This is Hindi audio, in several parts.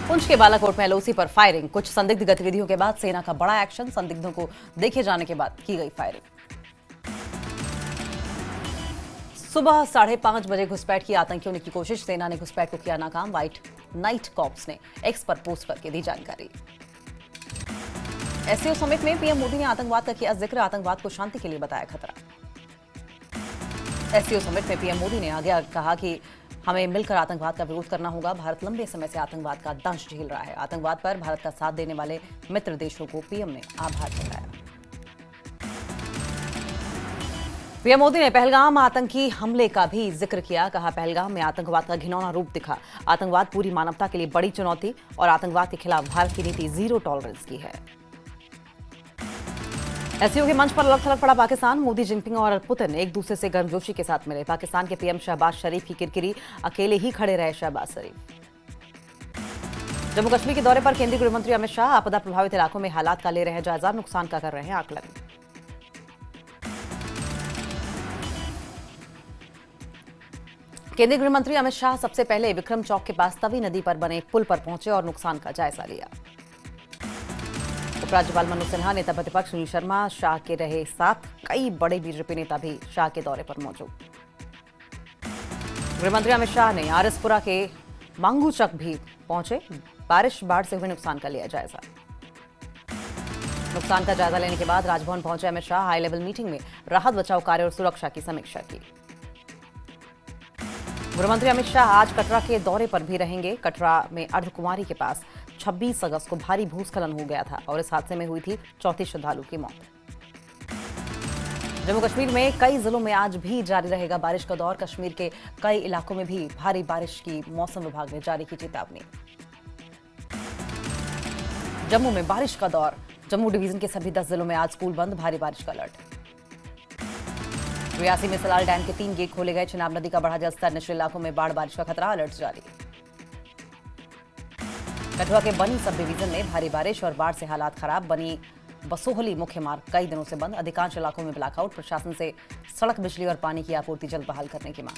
पुंछ के बालाकोट में एलओसी पर फायरिंग। कुछ संदिग्ध गतिविधियों के बाद सेना का बड़ा एक्शन। संदिग्धों को देखे जाने के बाद की गई फायरिंग। सुबह 5:30 बजे घुसपैठ की आतंकियों ने की कोशिश। सेना ने घुसपैठ को किया नाकाम। व्हाइट नाइट कॉप्स ने एक्स पर पोस्ट करके दी जानकारी। एससीओ समिट में पीएम मोदी ने आतंकवाद का किया जिक्र। आतंकवाद को शांति के लिए बताया खतरा। एससीओ समिट में पीएम मोदी ने आगे कहा कि हमें मिलकर आतंकवाद का विरोध करना होगा। भारत लंबे समय से आतंकवाद का दंश झेल रहा है। आतंकवाद पर भारत का साथ देने वाले मित्र देशों को पीएम ने आभार जताया। पीएम मोदी ने पहलगाम आतंकी हमले का भी जिक्र किया। कहा, पहलगाम में आतंकवाद का घिनौना रूप दिखा। आतंकवाद पूरी मानवता के लिए बड़ी चुनौती और आतंकवाद के खिलाफ भारत की नीति जीरो टॉलरेंस की है। एससीओ के मंच पर अलग थलग पड़ा पाकिस्तान। मोदी, जिनपिंग और पुतिन एक दूसरे से गर्मजोशी के साथ मिले। पाकिस्तान के पीएम शहबाज शरीफ की किरकिरी, अकेले ही खड़े रहे शहबाज शरीफ। जम्मू कश्मीर के दौरे पर केंद्रीय गृह मंत्री अमित शाह आपदा प्रभावित इलाकों में हालात का ले रहे हैं जायजा। नुकसान का कर रहे हैं आकलन। केंद्रीय गृह मंत्री अमित शाह सबसे पहले विक्रम चौक के पास तवी नदी पर बने पुल पर पहुंचे और नुकसान का जायजा लिया। उपराज्यपाल मनोज सिन्हा, नेता प्रतिपक्ष सुनील शर्मा शाह के रहे साथ। कई बड़े बीजेपी नेता भी शाह के दौरे पर मौजूद। गृहमंत्री अमित शाह ने आरएसपुरा के मांगूचक भी पहुंचे। बारिश बाढ़ से हुए नुकसान का लिया जायजा। नुकसान का जायजा लेने के बाद राजभवन पहुंचे Amit Shah. High level meeting में राहत बचाव कार्य और सुरक्षा की समीक्षा की। गृहमंत्री अमित शाह आज कटरा के दौरे पर भी रहेंगे। कटरा में अर्धकुमारी के पास 26 अगस्त को भारी भूस्खलन हो गया था और इस हादसे में हुई थी चौथी श्रद्धालु की मौत। जम्मू कश्मीर में कई जिलों में आज भी जारी रहेगा बारिश का दौर। कश्मीर के कई इलाकों में भी भारी बारिश की मौसम विभाग ने जारी की चेतावनी। जम्मू में बारिश का दौर। जम्मू डिवीजन के सभी 10 जिलों में आज स्कूल बंद। भारी बारिश का अलर्ट। रियासी में सलाल डैम के 3 गेट खोले गए। चिनाब नदी का बढ़ा जलस्तर। निचले इलाकों में बाढ़ बारिश का खतरा। अलर्ट जारी। कठुआ के बनी सब डिवीजन में भारी बारिश और बाढ़ से हालात खराब। बनी बसोहली मुख्य मार्ग कई दिनों से बंद। अधिकांश इलाकों में ब्लैकआउट। प्रशासन से सड़क, बिजली और पानी की आपूर्ति जल्द बहाल करने की मांग।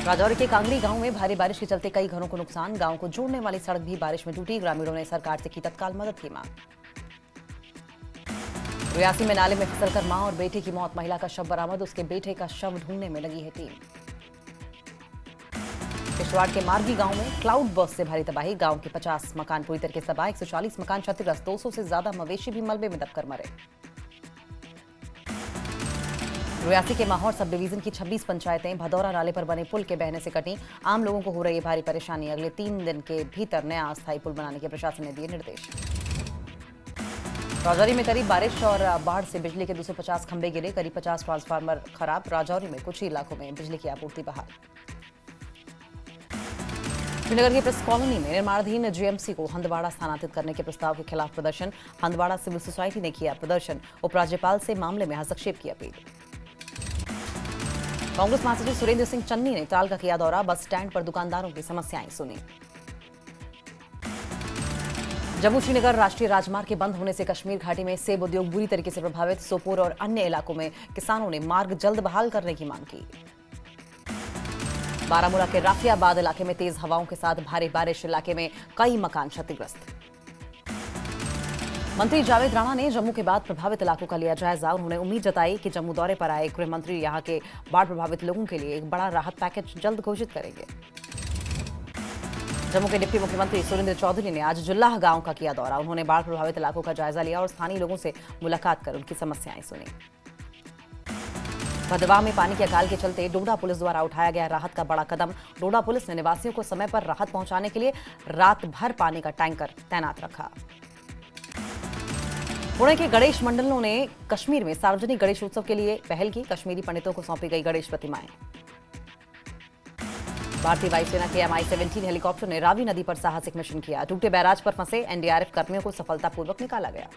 राजौरी के कांगड़ी गांव में भारी बारिश के चलते कई घरों को नुकसान। गांव को जोड़ने वाली सड़क भी बारिश में टूटी। ग्रामीणों ने सरकार से की तत्काल मदद की मांग। रियासी में नाले में फिसलकर मां और बेटे की मौत। महिला का शव बरामद। उसके बेटे का शव ढूंढने में लगी है टीम। किश्तवाड़ के मार्गी गांव में क्लाउड बर्स्ट से भारी तबाही। गांव के 50 मकान पूरी तरीके से तबाह। 140 मकान क्षतिग्रस्त। 200 से ज्यादा मवेशी भी मलबे में दबकर मरे। रियासी के माहौर सब डिवीजन की 26 पंचायतें भदौरा नाले पर बने पुल के बहने से कटी। आम लोगों को हो रही है भारी परेशानी। अगले 3 दिन के भीतर नया अस्थायी पुल बनाने के प्रशासन ने दिए निर्देश। राजौरी में करीब बारिश और बाढ़ से बिजली के 250 खंभे गिरे। करीब 50 ट्रांसफार्मर खराब। राजौरी में कुछ ही इलाकों में बिजली की आपूर्ति बहाल। श्रीनगर की प्रेस कॉलोनी में निर्माणाधीन जीएमसी को हंदवाड़ा स्थानांतरित करने के प्रस्ताव के खिलाफ प्रदर्शन। हंदवाड़ा सिविल सोसाइटी ने किया प्रदर्शन। उपराज्यपाल से मामले में हस्तक्षेप की अपील। कांग्रेस महासचिव सुरेंद्र सिंह चन्नी ने ताल का किया दौरा। बस स्टैंड पर दुकानदारों की समस्याएं सुनी। जम्मू श्रीनगर राष्ट्रीय राजमार्ग के बंद होने से कश्मीर घाटी में सेब उद्योग बुरी तरीके से प्रभावित। सोपोर और अन्य इलाकों में किसानों ने मार्ग जल्द बहाल करने की मांग की। बारामूला के राफियाबाद इलाके में तेज हवाओं के साथ भारी बारिश। इलाके में कई मकान क्षतिग्रस्त। मंत्री जावेद राणा ने जम्मू के बाद प्रभावित इलाकों का लिया जायजा। उन्होंने उम्मीद जताई कि जम्मू दौरे पर आए गृह मंत्री यहां के बाढ़ प्रभावित लोगों के लिए एक बड़ा राहत पैकेज जल्द घोषित करेंगे। जम्मू के डिप्टी मुख्यमंत्री सुरेंद्र चौधरी ने आज जुल्लाह गांव का किया दौरा। उन्होंने बाढ़ प्रभावित इलाकों का जायजा लिया और स्थानीय लोगों से मुलाकात कर उनकी समस्याएं सुनी। भदवा में पानी के अकाल के चलते डोडा पुलिस द्वारा उठाया गया राहत का बड़ा कदम। डोडा पुलिस ने निवासियों को समय पर राहत पहुंचाने के लिए रात भर पानी का टैंकर तैनात रखा। पुणे के गणेश मंडलों ने कश्मीर में सार्वजनिक गणेश उत्सव के लिए पहल की। कश्मीरी पंडितों को सौंपी गई गणेश प्रतिमाएं। भारतीय वायुसेना के MI-17 हेलीकॉप्टर ने रावी नदी पर साहसिक मिशन किया। टूटे बैराज पर फंसे एनडीआरएफ कर्मियों को सफलतापूर्वक निकाला गया।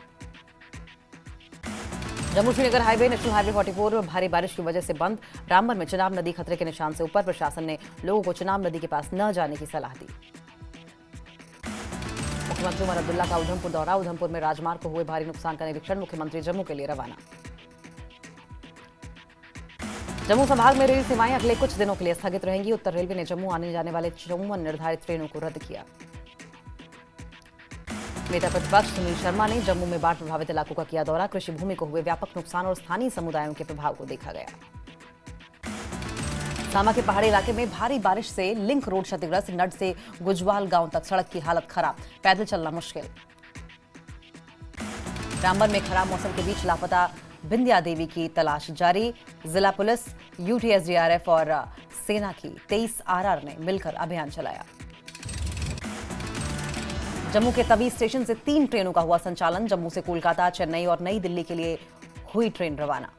Jammu Srinagar highway national highway 44 भारी बारिश की वजह से बंद। रामबन में चिनाब नदी खतरे के निशान से ऊपर। प्रशासन ने लोगों को चिनाब नदी के पास न जाने की सलाह दी। मुख्यमंत्री उमर अब्दुल्ला का उधमपुर दौरा। उधमपुर में राजमार्ग को हुए भारी नुकसान का निरीक्षण। मुख्यमंत्री जम्मू के लिए रवाना। जम्मू संभाग में रेल सेवाएं अगले कुछ दिनों के लिए स्थगित रहेंगी। उत्तर रेलवे ने जम्मू आने जाने वाले 54 निर्धारित ट्रेनों को रद्द किया। नेता प्रतिपक्ष सुनील शर्मा ने जम्मू में बाढ़ प्रभावित इलाकों का किया दौरा। कृषि भूमि को हुए व्यापक नुकसान और स्थानीय समुदायों के प्रभाव को देखा गया। सामा के पहाड़ी इलाके में भारी बारिश से लिंक रोड क्षतिग्रस्त। नड से गुजवाल गांव तक सड़क की हालत खराब, पैदल चलना मुश्किल। रामबन में खराब मौसम के बीच लापता बिंदिया देवी की तलाश जारी। जिला पुलिस, यूटीएसडीआरएफ और सेना की 23 आरआर ने मिलकर अभियान चलाया। जम्मू के तवी स्टेशन से 3 ट्रेनों का हुआ संचालन। जम्मू से कोलकाता, चेन्नई और नई दिल्ली के लिए हुई ट्रेन रवाना।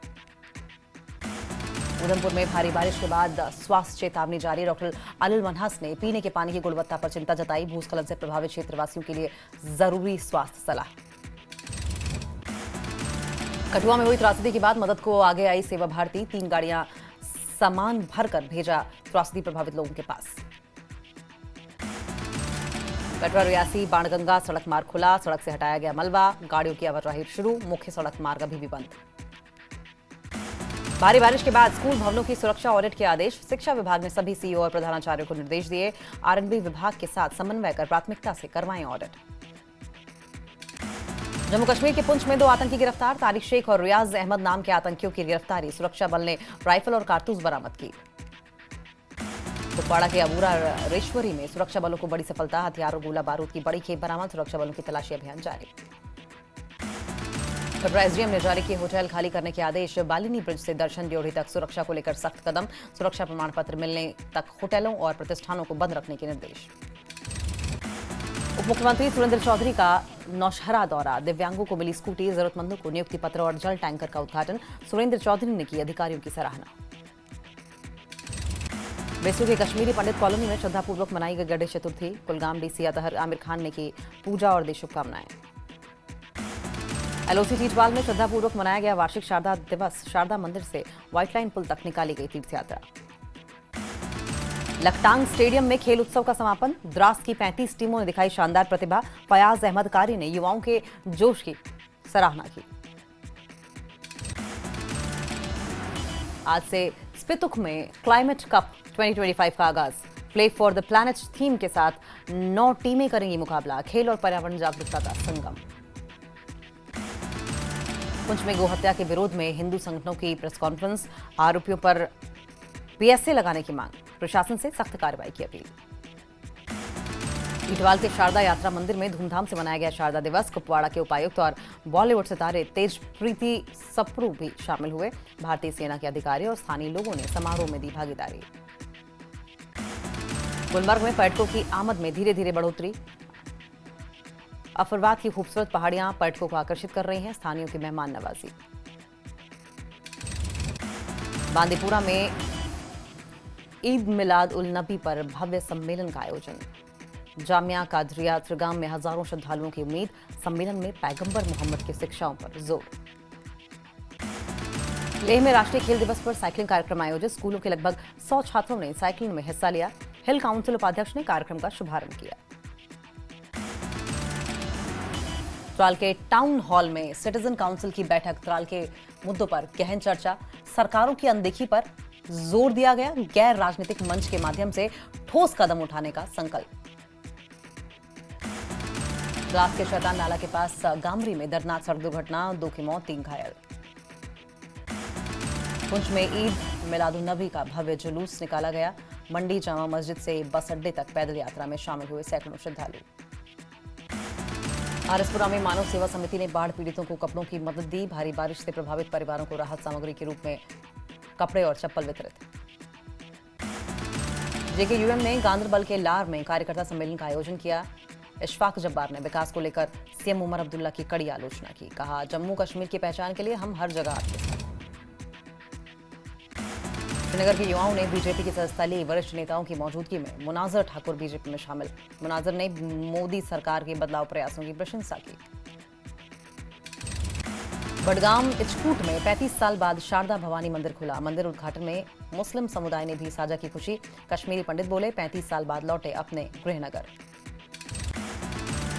उधमपुर में भारी बारिश के बाद स्वास्थ्य चेतावनी जारी। डॉक्टर अनिल मनहस ने पीने के पानी की गुणवत्ता पर चिंता जताई। भूस्खलन से प्रभावित क्षेत्रवासियों के लिए जरूरी स्वास्थ्य सलाह। कठुआ में हुई त्रासदी के बाद मदद को आगे आई सेवा भारती। 3 गाड़ियां सामान भरकर भेजा त्रासदी प्रभावित लोगों के पास। कटरा रियासी बाणगंगा सड़क मार्ग खुला। सड़क से हटाया गया मलबा। गाड़ियों की आवाजाही शुरू। मुख्य सड़क मार्ग अभी भी बंद। भारी बारिश के बाद स्कूल भवनों की सुरक्षा ऑडिट के आदेश। शिक्षा विभाग ने सभी सीईओ और प्रधानाचार्यों को निर्देश दिए। आरएनबी विभाग के साथ समन्वय कर प्राथमिकता से करवाएं ऑडिट। जम्मू कश्मीर के पुंछ में 2 आतंकी गिरफ्तार। तारिक शेख और रियाज अहमद नाम के आतंकियों की गिरफ्तारी। सुरक्षा बल ने राइफल और कारतूस बरामद की। कुपवाड़ा के अबूरा रेश्वरी में सुरक्षा बलों को बड़ी सफलता। हथियार और गोला बारूद की बड़ी खेप बरामद। सुरक्षा बलों की तलाशी अभियान जारी। कटरा एसडीएम ने जारी किए होटल खाली करने के आदेश। बालिनी ब्रिज से दर्शन ड्योढ़ी तक सुरक्षा को लेकर सख्त कदम। सुरक्षा प्रमाण पत्र मिलने तक होटलों और प्रतिष्ठानों को बंद रखने के निर्देश। उप मुख्यमंत्री सुरेंद्र चौधरी का नौशहरा दौरा। दिव्यांगों को मिली स्कूटी। जरूरतमंदों को नियुक्ति पत्र और जल टैंकर का उद्घाटन। सुरेंद्र चौधरी ने की अधिकारियों की सराहना। बेसू के कश्मीरी पंडित कॉलोनी में श्रद्धापूर्वक मनाई गई गणेश चतुर्थी। कुलगाम डीसी अतहर आमिर खान ने की पूजा और दी शुभकामनाएं। एलओसी टीचवाल में श्रद्धापूर्वक मनाया गया वार्षिक शारदा दिवस। शारदा मंदिर से व्हाइट लाइन पुल तक निकाली गई तीर्थ यात्रा। लखटांग स्टेडियम में खेल उत्सव का समापन। द्रास की 35 टीमों ने दिखाई शानदार प्रतिभा। फयाज अहमद कारी ने युवाओं के जोश की सराहना की। आज से स्पितुक में क्लाइमेट कप 2025 का आगाज। Play for the planet theme के साथ 9 टीमें करेंगी मुकाबला। खेल और पर्यावरण जागरूकता का संगम। पुंछ में गोहत्या के विरोध में हिंदू संगठनों की प्रेस कॉन्फ्रेंस। आरोपियों पर पीएसए लगाने की मांग। प्रशासन से सख्त कार्रवाई की अपील। इटवाल के शारदा यात्रा मंदिर में धूमधाम से मनाया गया शारदा दिवस। कुपवाड़ा के उपायुक्त और बॉलीवुड सितारे तेज प्रीति सप्रू भी शामिल हुए। भारतीय सेना के अधिकारी और स्थानीय लोगों ने समारोह में दी भागीदारी। गुलमर्ग में पर्यटकों की आमद में धीरे धीरे बढ़ोतरी। अफरवाद की खूबसूरत पहाड़ियां पर्यटकों को आकर्षित कर रही हैं। स्थानीयों की मेहमान नवाजी। बांदीपुरा में ईद मिलाद उल नबी पर भव्य सम्मेलन का आयोजन। जामिया कादरिया त्रिगाम में हजारों श्रद्धालुओं की उम्मीद। सम्मेलन में पैगंबर मोहम्मद की शिक्षाओं पर जोर। लेह में राष्ट्रीय खेल दिवस पर साइकिलिंग कार्यक्रम आयोजित। स्कूलों के लगभग 100 छात्रों ने साइकिलिंग में हिस्सा लिया। हिल काउंसिल उपाध्यक्ष ने कार्यक्रम का शुभारंभ किया। त्राल के टाउन हॉल में सिटीजन काउंसिल की बैठक। त्राल के मुद्दों पर गहन चर्चा। सरकारों की अनदेखी पर जोर दिया गया। गैर राजनीतिक मंच के माध्यम से ठोस कदम उठाने का संकल्प। द्रास के शैतान नाला के पास गामरी में दर्दनाक सड़क दुर्घटना। 2 की मौत, 3 घायल। पुंछ में ईद मिलादुन्नबी का भव्य जुलूस निकाला गया। मंडी जामा मस्जिद से बस अड्डे तक पैदल यात्रा में शामिल हुए सैकड़ों श्रद्धालु। आरएसपुरा में मानव सेवा समिति ने बाढ़ पीड़ितों को कपड़ों की मदद दी। भारी बारिश से प्रभावित परिवारों को राहत सामग्री के रूप में कपड़े और चप्पल वितरित। जेकेयूएम ने गांधरबल के लार में कार्यकर्ता सम्मेलन का आयोजन किया। इशफाक जब्बार ने विकास को लेकर सीएम उमर अब्दुल्ला की कड़ी आलोचना की। कहा, जम्मू कश्मीर की पहचान के लिए हम हर जगह आपके साथ। श्रीनगर के युवाओं ने बीजेपी की सदस्यता ली। वरिष्ठ नेताओं की मौजूदगी में मुनाजर ठाकुर बीजेपी में शामिल। मुनाजर ने मोदी सरकार के बदलाव प्रयासों की प्रशंसा की। बडगाम इचकूट में 35 साल बाद शारदा भवानी मंदिर खुला। मंदिर उद्घाटन में मुस्लिम समुदाय ने भी साझा की खुशी। कश्मीरी पंडित बोले, 35 साल बाद लौटे अपने गृहनगर।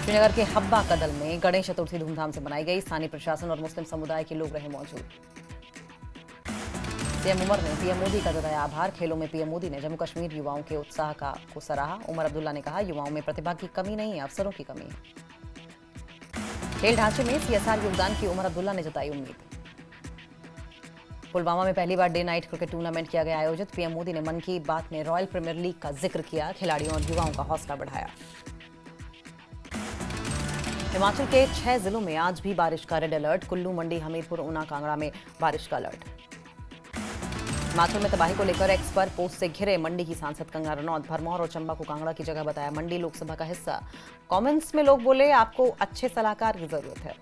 श्रीनगर के हब्बा कदल में गणेश चतुर्थी धूमधाम से मनाई गई। स्थानीय प्रशासन और मुस्लिम समुदाय के लोग रहे मौजूद। सीएम उमर ने पीएम मोदी का जताया आभार। खेलों में पीएम मोदी ने जम्मू कश्मीर युवाओं के उत्साह को सराहा। उमर अब्दुल्ला ने कहा, युवाओं में प्रतिभा की कमी नहीं है, अवसरों की कमी है। खेल ढांचे में सीएसआर योगदान की उमर अब्दुल्ला ने जताई उम्मीद। पुलवामा में पहली बार डे नाइट क्रिकेट टूर्नामेंट किया गया आयोजित। पीएम मोदी ने मन की बात में रॉयल प्रीमियर लीग का जिक्र किया, खिलाड़ियों और युवाओं का हौसला बढ़ाया। हिमाचल के 6 जिलों में आज भी बारिश का रेड अलर्ट। कुल्लू, मंडी, हमीरपुर, ऊना, कांगड़ा में बारिश का अलर्ट। हिमाचल में तबाही को लेकर एक्स पर पोस्ट से घिरे मंडी की सांसद कंगना रनौत। भरमौर और चंबा को कांगड़ा की जगह बताया मंडी लोकसभा का हिस्सा। कमेंट्स में लोग बोले, आपको अच्छे सलाहकार की जरूरत है।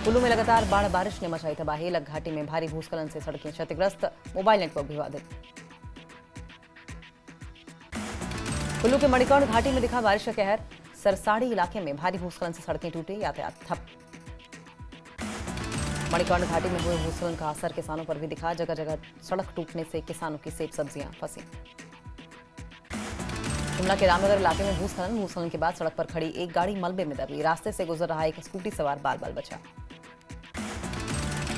कुल्लू में लगातार बारिश ने मचाई तबाही। लग घाटी में भारी भूस्खलन से सड़कें क्षतिग्रस्त, मोबाइल नेटवर्क भी बाधित। कुल्लू के मणिकर्ण घाटी में दिखा बारिश का कहर। सरसाड़ी इलाके में भारी भूस्खलन से सड़कें टूटी, यातायात ठप। मणिकर्ण घाटी में हुए भूस्खलन का असर किसानों पर भी दिखा। जगह जगह सड़क टूटने से किसानों की सेब सब्जियां फंसी। शिमला के रामनगर इलाके में भूस्खलन के बाद सड़क पर खड़ी एक गाड़ी मलबे में दबी। रास्ते से गुजर रहा एक स्कूटी सवार बाल बाल बचा।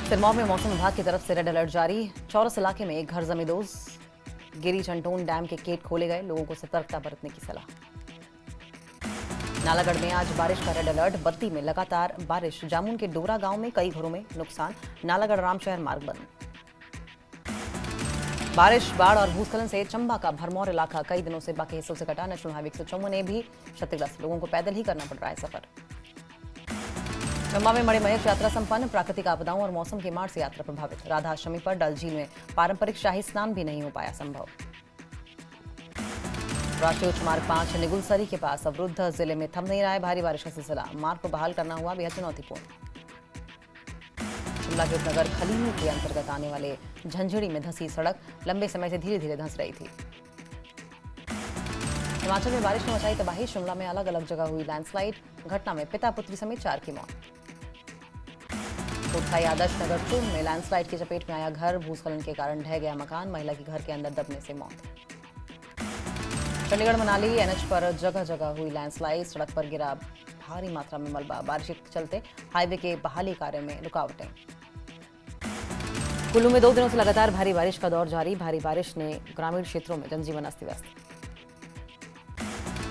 सिरमौर में मौसम विभाग की तरफ से रेड अलर्ट जारी। चौरस इलाके में एक घर जमींदोज गिरी। चंटोन डैम के गेट खोले गए, लोगों को सतर्कता बरतने की सलाह। नालागढ़ में आज बारिश का रेड अलर्ट। बत्ती में लगातार बारिश। जामुन के डोरा गांव में कई घरों में नुकसान। नालागढ़ रामशहर मार्ग बंद। बारिश, बाढ़ और भूस्खलन से चंबा का भरमौर इलाका कई दिनों से बाकी हिस्सों से कटा। नेशनल हाईवे 154 ने भी क्षतिग्रस्त, लोगों को पैदल ही करना पड़ रहा है सफर। चंबा में मणिमहेश यात्रा संपन्न। प्राकृतिक आपदाओं और मौसम की मार से यात्रा प्रभावित। राधा अष्टमी पर डल झील में पारंपरिक शाही स्नान भी नहीं हो पाया संभव। राष्ट्रीय उच्च मार्ग 5 निगुलसरी के पास अवरुद्ध। जिले में थम नहीं रहा है भारी बारिश का सिलसिला। मार्ग को बहाल करना हुआ बेहद चुनौतीपूर्ण। शिमला के उपनगर खलीनी के अंतर्गत आने वाले झंझड़ी में धंसी सड़क लंबे समय से धीरे धीरे धंस रही थी। हिमाचल में बारिश ने मचाई तबाही। शिमला में अलग अलग जगह हुई लैंडस्लाइड। घटना में पिता पुत्री समेत 4 की मौत। कोटखाई आदर्श नगर चूर्ण में लैंडस्लाइड की चपेट में आया घर। भूस्खलन के कारण ढह गया मकान। महिला की घर के अंदर दबने से मौत। चंडीगढ़ मनाली एनएच पर जगह जगह हुई लैंडस्लाइड। सड़क पर गिरा भारी मात्रा में मलबा। बारिश के चलते हाईवे के बहाली कार्य में रुकावटें। कुल्लू में 2 दिनों से लगातार भारी बारिश का दौर जारी। भारी बारिश ने ग्रामीण क्षेत्रों में जनजीवन अस्त व्यस्त।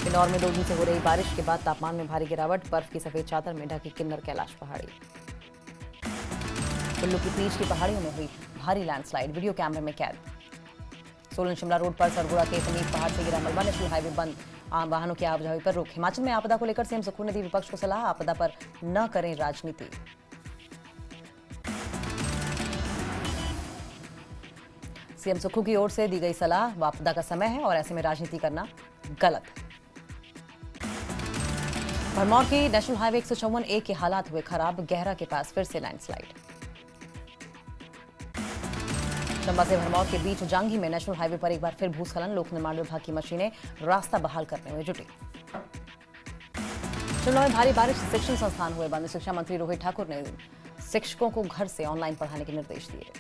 इंदौर में 2 दिन से हो रही बारिश के बाद तापमान में भारी गिरावट। बर्फ की सफेद चादर में ढकी किन्नर कैलाश पहाड़ी। कुल्लू की पीच की पहाड़ियों में हुई भारी लैंडस्लाइड, वीडियो कैमरे में कैद। सोलन शिमला रोड पर सरगुड़ा के समीप पहाड़ से गिरा मलबा। नेशनल हाईवे बंद, आम वाहनों की आवाजाही पर रोक। हिमाचल में आपदा को लेकर सीएम सुक्खू ने दी विपक्ष को सलाह। आपदा पर न करें राजनीति। सीएम सुक्खू की ओर से दी गई सलाह, आपदा का समय है और ऐसे में राजनीति करना गलत है। भरमौर की नेशनल हाईवे 154A के हालात हुए खराब। गहरा के पास फिर से लैंडस्लाइड। चंबा से भरमौर के बीच जांगी में नेशनल हाईवे पर एक बार फिर भूस्खलन। लोक निर्माण विभाग की मशीनें रास्ता बहाल करने में जुटी। शिमला में भारी बारिश से शिक्षण संस्थान हुए बंद। शिक्षा मंत्री रोहित ठाकुर ने शिक्षकों को घर से ऑनलाइन पढ़ाने के निर्देश दिए।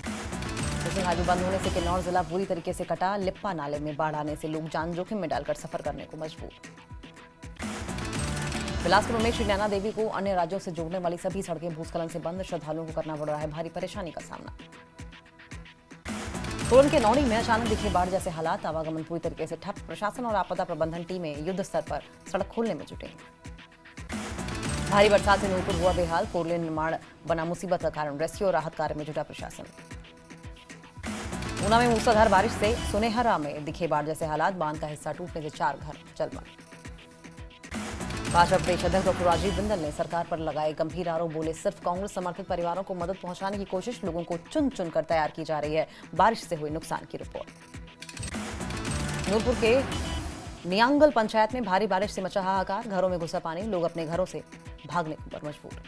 नेशनल हाईवे बंद होने से किन्नौर जिला पूरी तरीके से कटा। लिप्पा नाले में बाढ़ आने से लोग जान जोखिम में डालकर सफर करने को मजबूर। बिलासपुर में श्री नैना देवी को अन्य राज्यों से जोड़ने वाली सभी सड़कें भूस्खलन से बंद। श्रद्धालुओं को करना पड़ रहा है भारी परेशानी का सामना। सोलन के नौणी में अचानक दिखे बाढ़ जैसे हालात। आवागमन पूरी तरीके से ठप। प्रशासन और आपदा प्रबंधन टीमें युद्ध स्तर पर सड़क खोलने में जुटे। भारी बरसात से नूरपुर हुआ बेहाल। 4 लेन निर्माण बना मुसीबत का कारण। रेस्क्यू और राहत कार्य में जुटा प्रशासन। ऊना में मूसलाधार बारिश से सुनेहरा में दिखे बाढ़ जैसे हालात। बांध का हिस्सा टूटने से 4 घर जलमग्न। भाजपा प्रदेश अध्यक्ष डॉक्टर राजीव बिंदल ने सरकार पर लगाए गंभीर आरोप। बोले, सिर्फ कांग्रेस समर्थित परिवारों को मदद पहुंचाने की कोशिश। लोगों को चुन चुन कर तैयार की जा रही है बारिश से हुए नुकसान की रिपोर्ट। नूरपुर के नियांगल पंचायत में भारी बारिश से मचा हाहाकार। घरों में घुसा पानी। लोग अपने घरों से भागने पर मजबूर।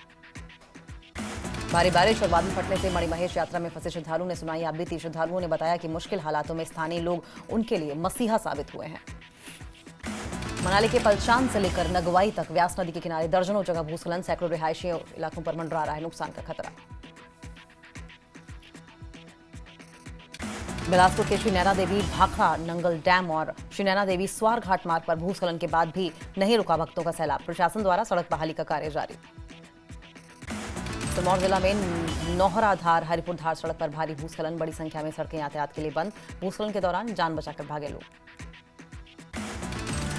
भारी बारिश और बादल फटने से मणिमहेश यात्रा में फंसे श्रद्धालुओं ने सुनाई आप बीती। श्रद्धालुओं ने बताया कि मुश्किल हालातों में स्थानीय लोग उनके लिए मसीहा साबित हुए हैं। मनाली के पलचान से लेकर नगवाई तक व्यास नदी के किनारे दर्जनों जगह भूस्खलन। सैकड़ों रिहायशी इलाकों पर मंडरा रहा है नुकसान का खतरा। बिलासपुर के श्री नैना देवी भाखड़ा नंगल डैम और श्री नैना देवी स्वार घाट मार्ग पर भूस्खलन के बाद भी नहीं रुका भक्तों का सैलाब। प्रशासन द्वारा सड़क बहाली का कार्य जारी। सिरमौर जिला में नौहरा धार हरिपुर धार सड़क पर भारी भूस्खलन, बड़ी संख्या में सड़कें यातायात के लिए बंद। भूस्खलन के दौरान जान बचाकर भागे लोग।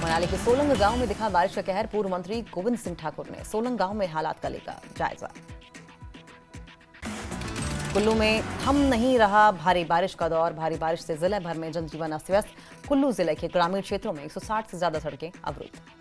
मनाली के सोलंग गांव में दिखा बारिश का कहर, पूर्व मंत्री गोविंद सिंह ठाकुर ने सोलंग गांव में हालात का लिया जायजा। कुल्लू में थम नहीं रहा भारी बारिश का दौर, भारी बारिश से जिले भर में जनजीवन अस्त व्यस्त। कुल्लू जिले के ग्रामीण क्षेत्रों में 160 से ज्यादा सड़कें अवरुद्ध।